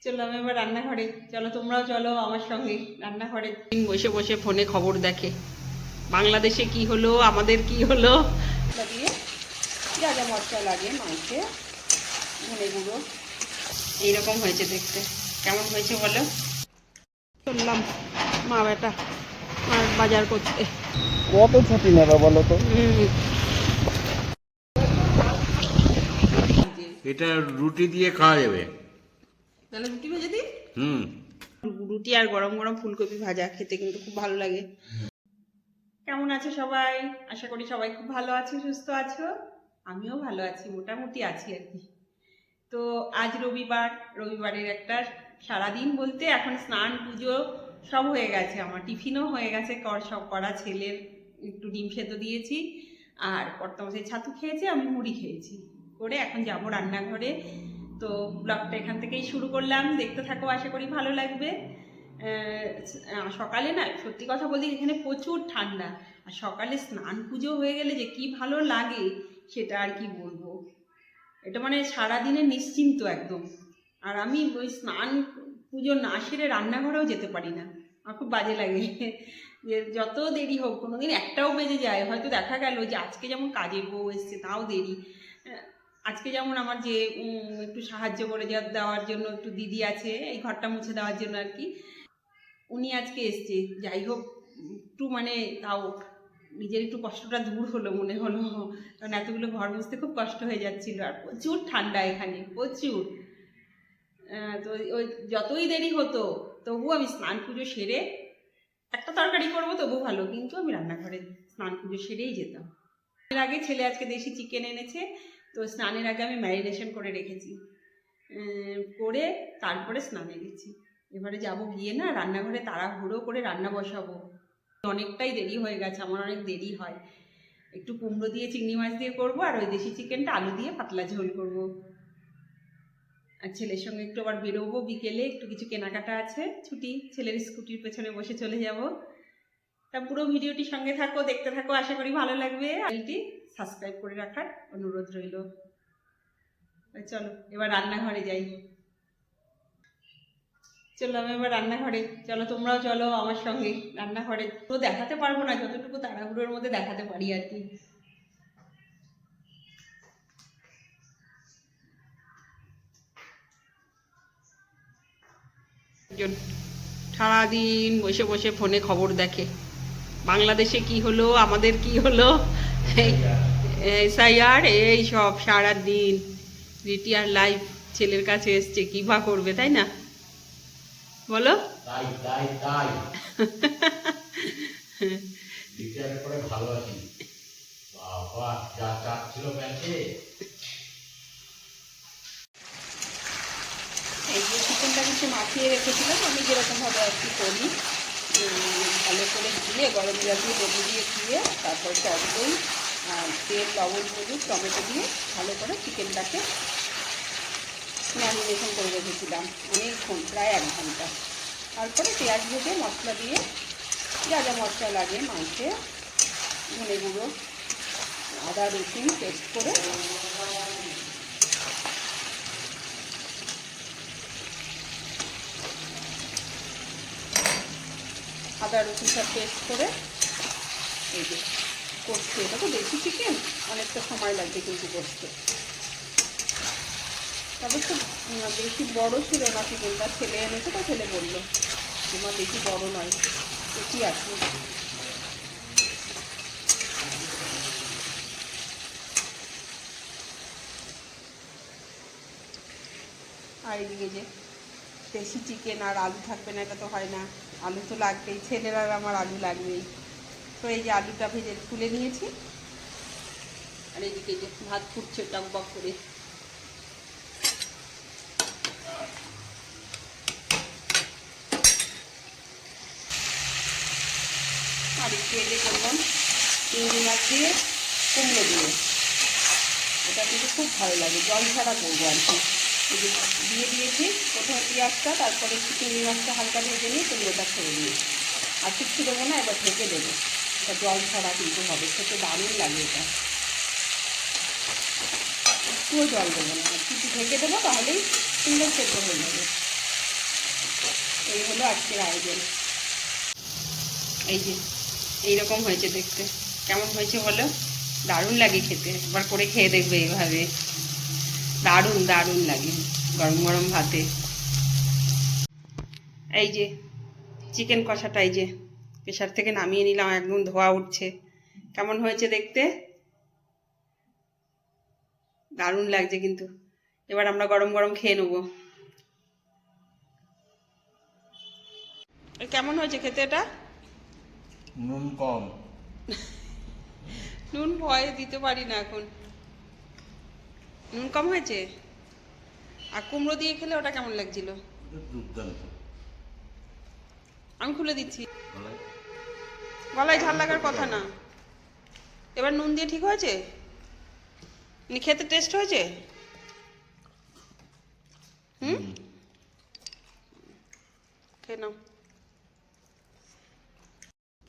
চললাম এবার রান্নাঘরে। চলো তোমরাও চলো আমার সঙ্গে রান্নাঘরে। বসে বসে ফোনে খবর দেখে বাংলাদেশে কি হলো, আমাদের কি হলো। দিয়ে যা যা মশলা লাগে মাংসে, ধনে গুঁড়ো, এইরকম হয়েছে দেখতে। কেমন হয়েছে বলো? চললাম মা বেটা বাজার করতে। কত ছুটি নেবে বলো তো? এটা রুটি দিয়ে খাওয়া যাবে। তাহলে রুটি ভেজে দিই। হুম। রুটি আর গরম গরম ফুলকপি ভাজা খেতে কিন্তু খুব ভালো লাগে। কেমন আছো সবাই? আশা করি সবাই খুব ভালো আছো, সুস্থ আছো। আমিও ভালো আছি, মোটামুটি আছি আর কি। তো আজ রবিবার, রবিবারের একটা সারাদিন বলতে এখন স্নান পুজো সব হয়ে গেছে, আমার টিফিনও হয়ে গেছে সব করা। ছেলের একটু ডিম সেদ্ধ দিয়েছি আর কর্তামশাই ছাতু খেয়েছে, আমি মুড়ি খেয়েছি করে এখন যাব রান্নাঘরে। তো ব্লগটা এখান থেকেই শুরু করলাম, দেখতে থাকো, আশা করি ভালো লাগবে। সকালে না সত্যি কথা বলতে এখানে প্রচুর ঠান্ডা, আর সকালে স্নান পুজো হয়ে গেলে যে কি ভালো লাগে সেটা আর কি বলবো। এটা মানে সারাদিনের নিশ্চিন্ত একদম। আর আমি ওই স্নান পুজো না সেরে রান্নাঘরেও যেতে পারি না, আমার খুব বাজে লাগে। যে যত দেরি হোক, কোনোদিন একটাও বেজে যায়, হয়তো দেখা গেল যে আজকে যেমন কাজের বউ এসছে তাও দেরি। আজকে যেমন আমার যে একটু সাহায্য করে দেওয়ার জন্য একটু দিদি আছে, এই ঘরটা মুছে দেওয়ার জন্য আর কি, উনি আজকে এসছে। যাই হোক একটু মানে তাও নিজের একটু কষ্টটা দূর হলো মনে হলো, কারণ এতগুলো ঘর মুছতে খুব কষ্ট হয়ে যাচ্ছিল। আর প্রচুর ঠান্ডা এখানে, প্রচুর। তো ওই যতই দেরি হতো তবু আমি স্নান পুজো সেরে একটা তরকারি করবো তবু ভালো, কিন্তু আমি রান্নাঘরে স্নান পুজো সেরেই যেতাম। এর আগে ছেলে আজকে দেশি চিকেন এনেছে, তো স্নানের আগে আমি ম্যারিনেশন করে রেখেছি, করে তারপরে স্নানে গেছি। এবারে যাব গিয়ে না রান্নাঘরে তাড়াহুড়ো করে রান্না বসাবো। অনেকটাই দেরি হয়ে গেছে, আমার অনেক দেরি হয়। একটু কুমড়ো দিয়ে চিংড়ি মাছ দিয়ে করবো, আর ওই দেশি চিকেনটা আলু দিয়ে পাতলা ঝোল করবো। আর ছেলের সঙ্গে একটু আবার বেরোবো বিকেলে, একটু কিছু কেনাকাটা আছে, ছুটি, ছেলের স্কুটির পেছনে বসে চলে যাব। তা পুরো ভিডিওটি সঙ্গে থাকো, দেখতে থাকো, আশা করি ভালো লাগবে। চ্যানেলটি সাবস্ক্রাইব করে রাখার অনুরোধ রইল। চলো এবার রান্নাঘরে যাই। চললাম এবার রান্নাঘরে। চলো তোমরাও চলো আমার সঙ্গে রান্নাঘরে। তো দেখাতে পারবো না, যতটুকু তাড়াহুড়োর মধ্যে দেখাতে পারি আর কি। সারাদিন বসে বসে ফোনে খবর দেখে বাংলাদেশে কি হলো, আমাদের কি হলো, এসআইআর এই সব সারাদিন। রিটিআর লাইভ ছেলের কাছে এসছে, কি বা করবে, তাই না বলো? তাই তাই তাই রিটায়ার করে ভালো আছি। বাবা যা চাপ ছিল ব্যাংকে। এই যে চিকেনটা কিছু মাখিয়ে রেখেছিলাম আমি, যেরকমভাবে আর কি করি, ভালো করে ধুয়ে গরম জল দিয়ে লেবু দিয়ে ধুয়ে তারপর টক দই আর তেল, লবণ, হলুদ, টমেটো দিয়ে ভালো করে চিকেনটাকে ম্যারিনেশন করে রেখেছিলাম অনেকক্ষণ, প্রায় 1 ঘন্টা। তারপরে পেঁয়াজ ভেজে মশলা দিয়ে যা যা মশলা লাগে মাংসে, ধনে গুঁড়ো, আদা রসুন পেস্ট করে আদা রসুন সব পেস্ট করে এই যে করতে। এটা তো দেশি চিকেন, অনেকটা সময় লাগবে কিন্তু করতে। তবে খুব বেশি বড় ছিল না চিকেনটা, ছেলে এনেছে তো ছেলে বললো তোমার বেশি বড় নয়, বেশি আছে। আর এদিকে যে দেশি চিকেন আর আলু থাকবে না এটা তো হয় না, আলু তো লাগবেই, ছেলের আর আমার আলু লাগবেই। তো এই যে আলুটা ভেজে তুলে নিয়েছি, আর এদিকে যে ভাত ফুটছে টকবক করে। আর একটু এগে করলাম চিংড়ি মাছ দিয়ে কুমড়ো দিয়ে, এটা কিন্তু খুব ভালো লাগে, জল ছাড়া করবো আর কি। দিয়ে দিয়েছি প্রথমে পেঁয়াজটা, তারপরে চিংড়ি মাছটা হালকা ভেজে নিয়ে কুমড়োটা ছেড়ে দিই। আর কিচ্ছু দেবো না, এবার ঢেকে দেবো। এটা জল ছাড়া কিন্তু হবে, খেতে দারুণ লাগে এটা। একটুও জল দেবো না, কিছু ঢেকে দেবো, তাহলেই সুন্দর সেদ্ধ হয়ে যাবে। এই হলো আজকের আয়োজন। এই যে এইরকম হয়েছে দেখতে, কেমন হয়েছে বলো? দারুণ লাগে খেতে, একবার করে খেয়ে দেখবে এইভাবে, দারুণ দারুণ লাগে গরম গরম ভাতে। এই যে চিকেন কষাটা এই যে প্রেশার থেকে নামিয়ে নিলাম, একদম ধোয়া উঠছে। কেমন হয়েছে দেখতে? দারুণ লাগছে কিন্তু। এবার আমরা গরম গরম খেয়ে নেবো। কেমন হয়েছে খেতে এটা? নুন কম। নুন ভয়ে দিতে পারি না এখন, নুন কম হয়েছে। আর কুমড়ো দিয়ে খেলে ওটা কেমন লাগছিল? দুর্দান্ত। আমি খুলে দিচ্ছি, গলায় ঝাল লাগার কথা না। এবার নুন দিয়ে ঠিক হয়েছে, খেতে টেস্ট হয়েছে। খেয়ে নাও।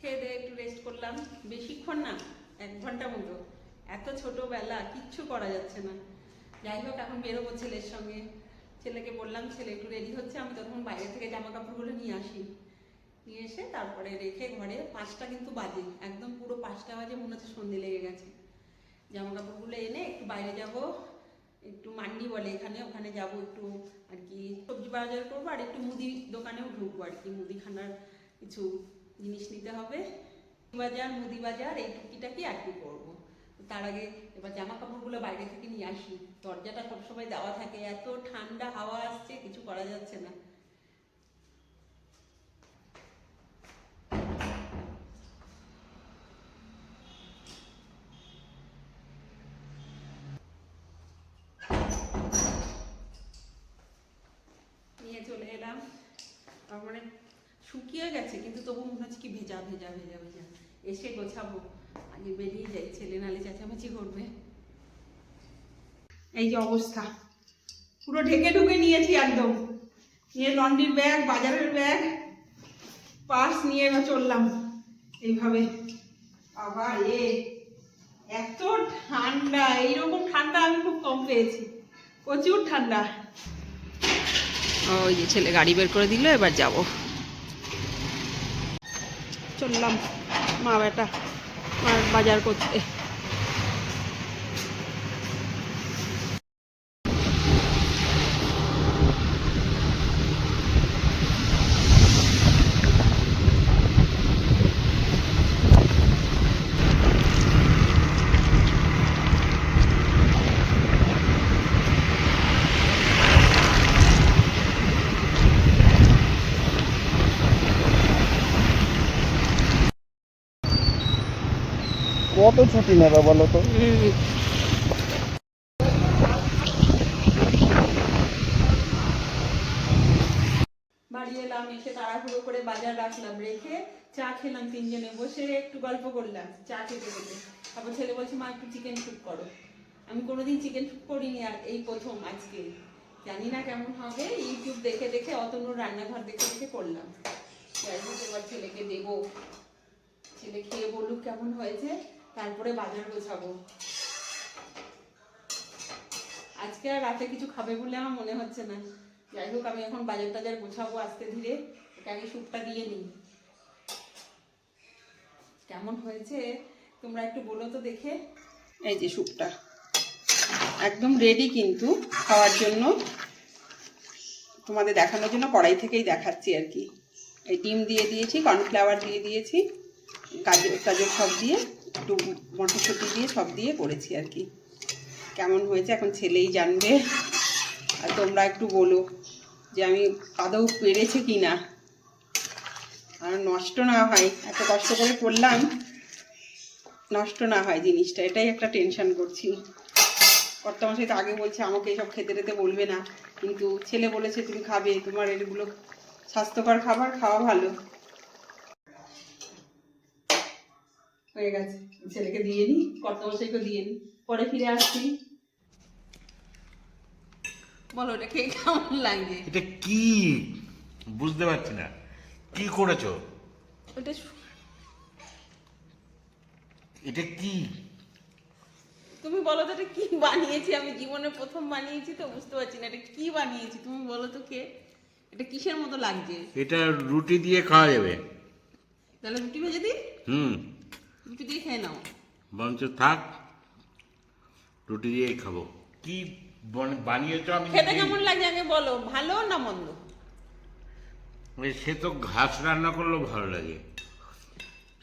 খেয়ে দিয়ে একটু রেস্ট করলাম, বেশিক্ষণ না, 1 ঘন্টা মতো। এত ছোটবেলা, কিচ্ছু করা যাচ্ছে না। যাই হোক, এখন বেরোবো ছেলের সঙ্গে। ছেলেকে বললাম, ছেলে একটু রেডি হচ্ছে, আমি তখন বাইরে থেকে জামা কাপড়গুলো নিয়ে আসি। নিয়ে এসে তারপরে রেখে ঘরে 5টা কিন্তু বাজে, একদম পুরো 5টা বাজে, মনে হচ্ছে সন্ধে লেগে গেছে। জামা কাপড়গুলো এনে একটু বাইরে যাব, একটু মান্ডি বলে এখানে, ওখানে যাব একটু আর কি সবজি বাজার করবো, আর একটু মুদি দোকানেও ঢুকবো আর কি, মুদিখানার কিছু জিনিস নিতে হবে। বাজার, মুদি বাজার, এই টুকিটাকি আর কি করবো। তার আগে এবার জামা কাপড়গুলো বাইরে থেকে নিয়ে আসি। দরজাটা সবসময় দেওয়া থাকে, এত ঠান্ডা হাওয়া আসছে, কিছু করা যাচ্ছে না। নিয়ে চলে এলাম, তার মানে শুকিয়ে গেছে কিন্তু তবু মনে হচ্ছে কি ভেজা ভেজা ভেজা ভেজা। এসে গোছাবো, আগে বেরিয়ে যাই, ছেলে নালে চেঁচামেচি করবে। এই যে অবস্থা, পুরো ঢেকে ঢুকে নিয়েছি একদম। নিয়ে লন্ড্রির ব্যাগ, বাজারের ব্যাগ, পার্স নিয়ে এবার চললাম এইভাবে। আবার এত ঠান্ডা, এইরকম ঠান্ডা আমি খুব কম পেয়েছি, প্রচুর ঠান্ডা। ওই যে ছেলে গাড়ি বের করে দিল, এবার যাব। চললাম মা বেটা বাজার করতে। কত ছুটি নেবে বলো তো? বাড়ি এলাম, এসে তাড়াহুড়ো করে বাজার রাখলাম, রেখে চা খেলাম, 3 জনে বসে একটু গল্প করলাম চা খেতে খেতে। তারপর ছেলে বলছে মা একটু চিকেন স্যুপ করো। আমি কোনোদিন চিকেন স্যুপ করিনি, আর এই প্রথম আজকে। জানি না কেমন হবে, ইউটিউব দেখে দেখে, অতনুর রান্নাঘর দেখে দেখে করলাম। যাই হোক, এবার ছেলেকে দেবো, ছেলে খেয়ে বলুক কেমন হয়েছে, তারপরে বাজার গোছাবো। আজকে আর রাতে কিছু খাবে বলে আমার মনে হচ্ছে না। যাই হোক, আমি এখন বাজার টাজার গোছাবো আস্তে ধীরে। আগে স্যুপটা দিয়ে নিই। কেমন হয়েছে তোমরা একটু বলো তো দেখে। এই যে স্যুপটা একদম রেডি কিন্তু খাওয়ার জন্য, তোমাদের দেখানোর জন্য কড়াই থেকেই দেখাচ্ছি আর কি। এই ডিম দিয়ে দিয়েছি, কর্নফ্লাওয়ার দিয়ে দিয়েছি, গাজর টাজর সব দিয়ে, একটু মটরশুঁটি দিয়ে সব দিয়ে করেছি আর কি। কেমন হয়েছে এখন ছেলেই জানবে, আর তোমরা একটু বলো যে আমি আদৌ পেরেছি কি না, আর নষ্ট না হয়। এত কষ্ট করে করলাম, নষ্ট না হয় জিনিসটা, এটাই একটা টেনশন করছি। কর্তামশাই তো আগে বলছে আমাকে এসব খেতে টেতে বলবে না, কিন্তু ছেলে বলেছে তুমি খাবে, তোমার এগুলো স্বাস্থ্যকর খাবার, খাওয়া ভালো। হয়ে গেছে, ছেলেকে দিয়ে নি, কর্তামশাইকে দিয়ে নি, পরে ফিরে আসছি। বলো এটা খেয়ে কেমন লাগে? এটা কি বুঝতে পারছি না, কি করেছো? ওটা এটা কি? তুমি বলো তো এটা কি বানিয়েছি, আমি জীবনে প্রথম বানিয়েছি তো বুঝতে পারছি না এটা কি বানিয়েছি, তুমি বলো তো কে? এটা কিসের মতো লাগছে? এটা রুটি দিয়ে খাওয়া যাবে। তাহলে রুটি ভেজে দিই, হুম, রুটি দিয়ে খেয়ে নাও। বরঞ্চ থাক, রুটি দিয়েই খাবো। কি বানিয়েছো আমি খেতে নিজেই- কেমন লাগে আগে বলো, ভালো না মন্দ? সে তো ঘাস রান্না করলেও ভালো লাগে,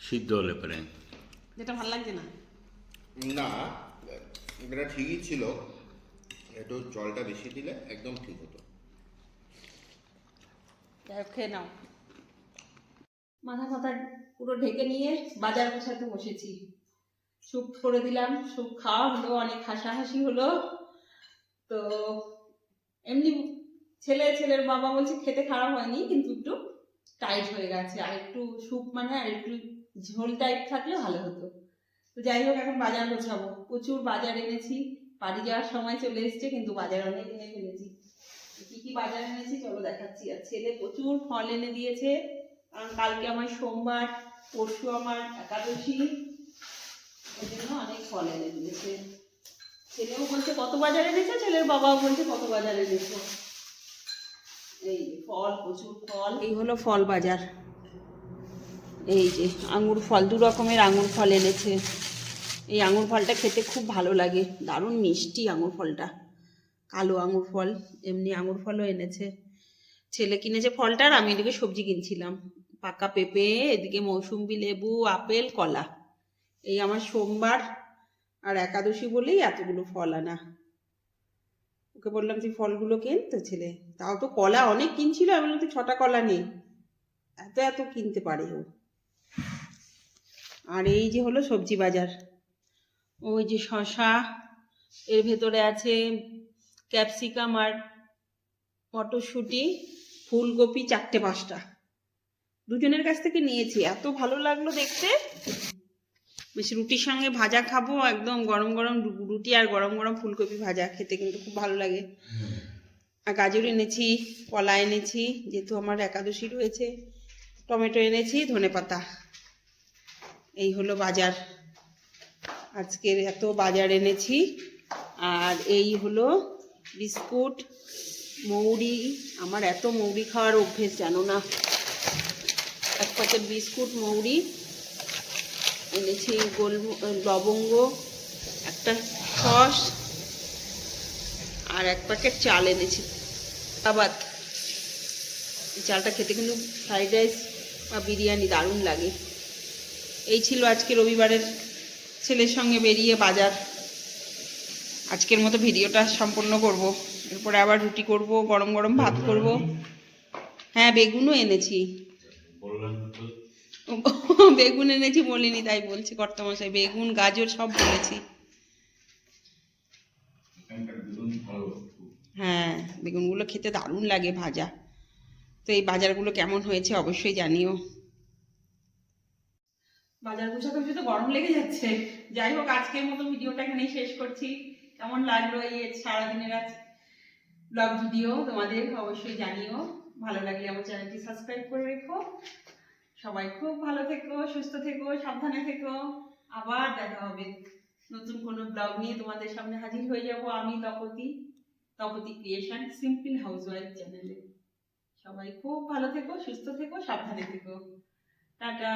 সিদ্ধ হলে পরে। যেটা ভালো লাগছে না। না, এটা ঠিকই ছিল, একটু জলটা বেশি দিলে একদম ঠিক হতো। যাই হোক, খেয়ে নাও। মাথা ফাথা পুরো ঢেকে নিয়ে বাজার গোছাতে বসেছি। স্যুপ করে দিলাম, স্যুপ খাওয়া হলো, অনেক হাসাহাসি হলো। তো এমনি ছেলের বাবা বলছে খেতে খারাপ হয়নি, কিন্তু একটু টাইট হয়ে গেছে, আর একটু স্যুপ মানে আর একটু ঝোল টাইপ থাকলে ভালো হতো। তো যাই হোক, এখন বাজার গোছাবো। প্রচুর বাজার এনেছি, বাড়ি যাওয়ার সময় চলে এসছে, কিন্তু বাজার অনেক এনে ফেলেছি। কি কি বাজার এনেছি চলো দেখাচ্ছি। আর ছেলে প্রচুর ফল এনে দিয়েছে, কারণ কালকে আমার সোমবার, পরশু আমার একাদশী, ওই জন্য অনেক ফল এনে দিয়েছে। ছেলেও বলছে কত বাজার এনেছে, ছেলের বাবাও বলছে কত বাজার এনেছে। এই যে ফল, প্রচুর ফল। এই হলো ফল বাজার। এই যে আঙুর ফল, 2 রকমের আঙুর ফল এনেছে। এই আঙুর ফলটা খেতে খুব ভালো লাগে, দারুণ মিষ্টি আঙুর ফলটা। কালো আঙুর ফল, এমনি আঙুর ফলও এনেছে। ছেলে কিনেছে ফলটা, আর আমি এদিকে সবজি কিনছিলাম। পাকা পেঁপে, এদিকে মৌসুম্বি লেবু, আপেল, কলা। এই আমার সোমবার আর একাদশী বলেই এতগুলো ফল আনা। ওকে বললাম যে ফলগুলো কেন, তো ছেলে তাও তো কলা অনেক কিনছিল, আমি বললাম তুই 6টা কলা নেই, এত এত কিনতে পারে ও। আর এই যে হলো সবজি বাজার। ওই যে শসা, এর ভেতরে আছে ক্যাপসিকাম আর মটরশুঁটি, ফুলকপি 4টে 5টা। দুজনের কাছ থেকে নিয়েছি, এত ভালো লাগলো দেখতে। বেশ রুটির সঙ্গে ভাজা খাবো, একদম গরম গরম রুটি আর গরম গরম ফুলকপি ভাজা খেতে কিন্তু খুব ভালো লাগে। আর গাজর এনেছি, কলা এনেছি, যেহেতু আমার একাদশী রয়েছে, টমেটো এনেছি, ধনেপাতা। এই হলো বাজার, আজকের এত বাজার এনেছি। আর এই হলো বিস্কুট, মৌরি। আমার এত মৌরি খাওয়ার অভ্যেস জানো না। 1 প্যাকেট বিস্কুট, মৌরি এনেছি, লবঙ্গ, একটা সস, আর 1 প্যাকেট চাল এনেছি। আবার এই চালটা খেতে কিন্তু ফ্রাইড রাইস বা বিরিয়ানি দারুণ লাগে। এই ছিল আজকে রবিবারের ছেলের সঙ্গে বেরিয়ে বাজার। আজকের মতো ভিডিওটা সম্পূর্ণ করব, এরপরে আবার রুটি করব, গরম গরম ভাত করব। হ্যাঁ, বেগুনও এনেছি। বললাম তো, বেগুন এনেছি বলিনি, তাই বলছি কর্তামশাই, বেগুন গাজর সব বলেছি। এখানকার বেগুন ভালো। হ্যাঁ, বেগুনগুলো খেতে দারুণ লাগে ভাজা। তো এই বাজারগুলো কেমন হয়েছে অবশ্যই জানিও। বাজার গোছাতে গোছাতে গরম লেগে যাচ্ছে। যাই হোক, আজকের মতো ভিডিওটা এখানেই শেষ করছি। কেমন লাগলো এই সারাদিনের আজ ব্লগ ভিডিও তোমাদের অবশ্যই জানিও। ভালো লাগলে আমার চ্যানেলটি সাবস্ক্রাইব করে রেখো। সবাই খুব ভালো থেকো, সুস্থ থেকো, সাবধানে থেকো। আবার দেখা হবে নতুন কোনো ব্লগ নিয়ে, তোমাদের সামনে হাজির হয়ে যাব আমি, তপতি ক্রিয়েশন, সিম্পল হাউসওয়াইফ চ্যানেলে। সবাই খুব ভালো থেকো, সুস্থ থেকো, সাবধানে থেকো। টাটা।